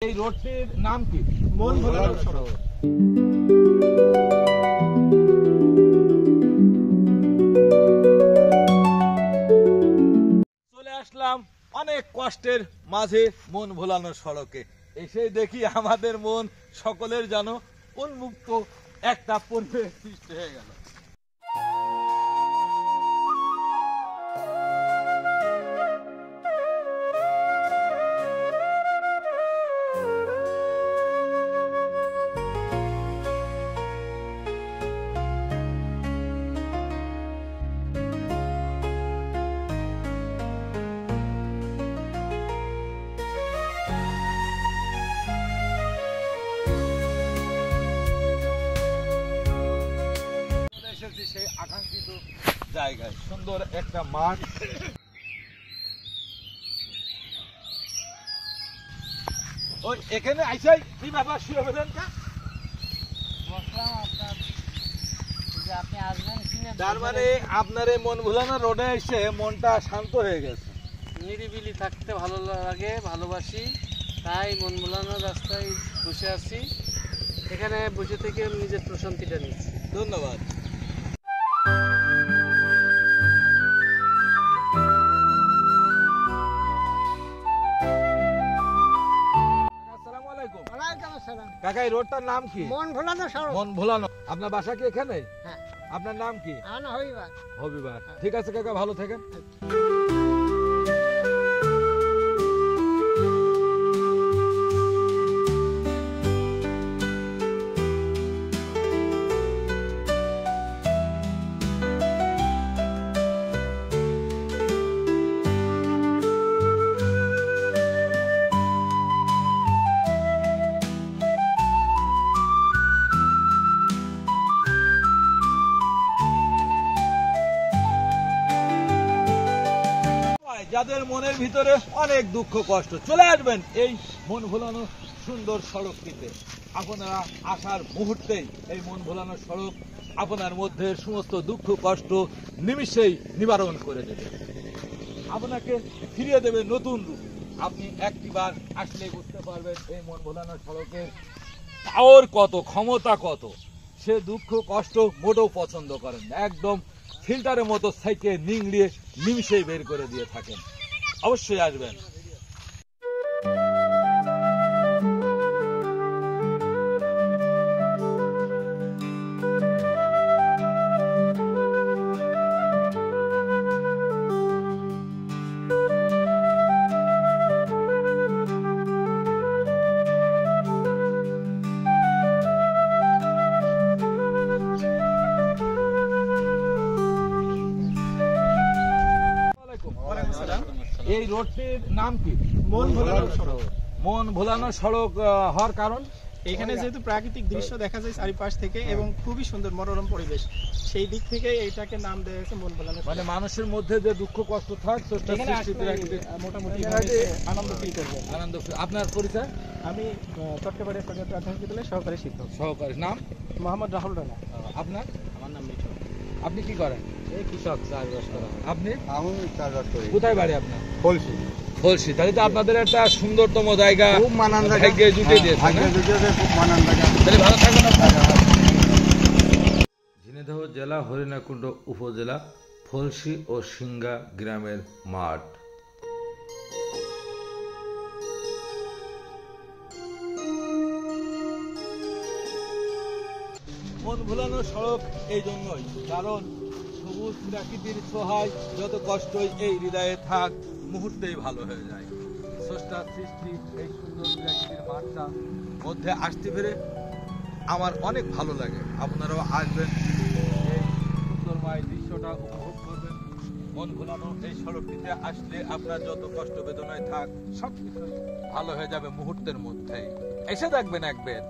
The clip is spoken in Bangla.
এই রোডটির নাম কি? মন ভোলানো সড়ক। চলে আসলাম অনেক কষ্টের মাঝে মন ভোলানো সড়কে। এসে দেখি আমাদের মন সকলের যেন উন্মুক্ত একটা পরিবেশ সৃষ্টি হয়ে গেল। সেই আকাঙ্ক্ষিত জায়গায় সুন্দর একটা মাঠ, ওই এখানে আইসাই কি ব্যাপার শুয়ে বলেন কা? তার মানে আপনার এই মন ভোলানো রোডে এসে মনটা শান্ত হয়ে গেছে। নিরিবিলি থাকতে ভালো লাগে, ভালোবাসি, তাই মন ভোলানো রাস্তায় বসে আছি। এখানে বসে থেকে নিজের প্রশান্তিটা নিচ্ছি। ধন্যবাদ। কাকা, এই রোডটার নাম কি? মন ভোলানো সড়ক। মন ভোলানো। আপনার বাসা কি এখানে? হ্যাঁ। আপনার নাম কি? হবিবার। হবিবার। ঠিক আছে কাকা, ভালো থাকেন। যাদের মনের ভিতরে অনেক দুঃখ কষ্ট, চলে আসবেন এই মন ভোলানো সুন্দর সড়কটিতে। আপনারা আসার মুহূর্তেই এই মন ভোলানো সড়ক আপনার মধ্যে সমস্ত দুঃখ কষ্ট নিমিষেই নিবারণ করে দেবে, আপনাকে ফিরিয়ে দেবে নতুন রূপ। আপনি একটিবার আসলে বুঝতে পারবেন এই মন ভোলানো সড়কের পাওয়ার কত, ক্ষমতা কত। সে দুঃখ কষ্ট মোটেও পছন্দ করেন না, একদম ফিল্টারের মতো সাইকে নিংড়িয়ে নিমিষেই বের করে দিয়ে থাকেন। অবশ্যই আসবেন। এই রোডটির নাম কি? মন ভোলানো সড়ক। মন ভোলানো সড়ক হওয়ার কারণ? এখানে যেহেতু প্রাকৃতিক দৃশ্য দেখা যায় চারিপাশ থেকে এবং খুবই সুন্দর মনোরম পরিবেশ, সেই দিক থেকে এইটাকে নাম দেওয়া হয়েছে মন ভোলানো। মানে মানুষের মধ্যে যে দুঃখ কষ্ট থাকে মোটামুটি আনন্দ ফিল করবে। আনন্দ। আপনার পরিচয়? আমি চট্টগ্রামের সরকারি প্রাথমিক বিদ্যালয়ের সহকারী শিক্ষক। সহকারী। নাম? মোহাম্মদ রাহুল রানা। আপনার? আমার নাম মিঠু। আপনি কি করেন? এই কৃষক, চাষবাস করা। আপনি? আমি চাষবাস করি। কোথায় বাড়ি আপনার? বলছি ফলসি। তাহলে তো আপনাদের একটা সুন্দরতম জায়গা, খুব মানান জায়গা, ভাগ্যে জুটে দিয়েছে, ভাগ্যে না? জুটে দিয়েছে, খুব মানান জায়গা। তাহলে ভালো থাকবেন আপনারা। ঝিনাইদহ জেলা হরিণাকুণ্ড উপজেলা ফলসি ও সিংগা গ্রামের মাঠ। মন ভোলানো সড়ক এই জন্যই, কারণ সবুজ প্রাকৃতির ছোঁয়ায় যত কষ্টই এই হৃদয়ে থাক মুহূর্তেই ভালো হয়ে যায়। স্রষ্টার সৃষ্টি এই সুন্দর প্রাকৃতির মাঠটা মধ্যে আসতে পেরে আমার অনেক ভালো লাগে। আপনারাও আসবেন, এই সুন্দরময় দৃশ্যটা উপভোগ করবেন। মন ভোলানো এই সড়কটিতে আসলে আপনার যত কষ্ট বেদনায় থাক সবকিছু ভালো হয়ে যাবে মুহূর্তের মধ্যেই। এসে দেখবেন একবার।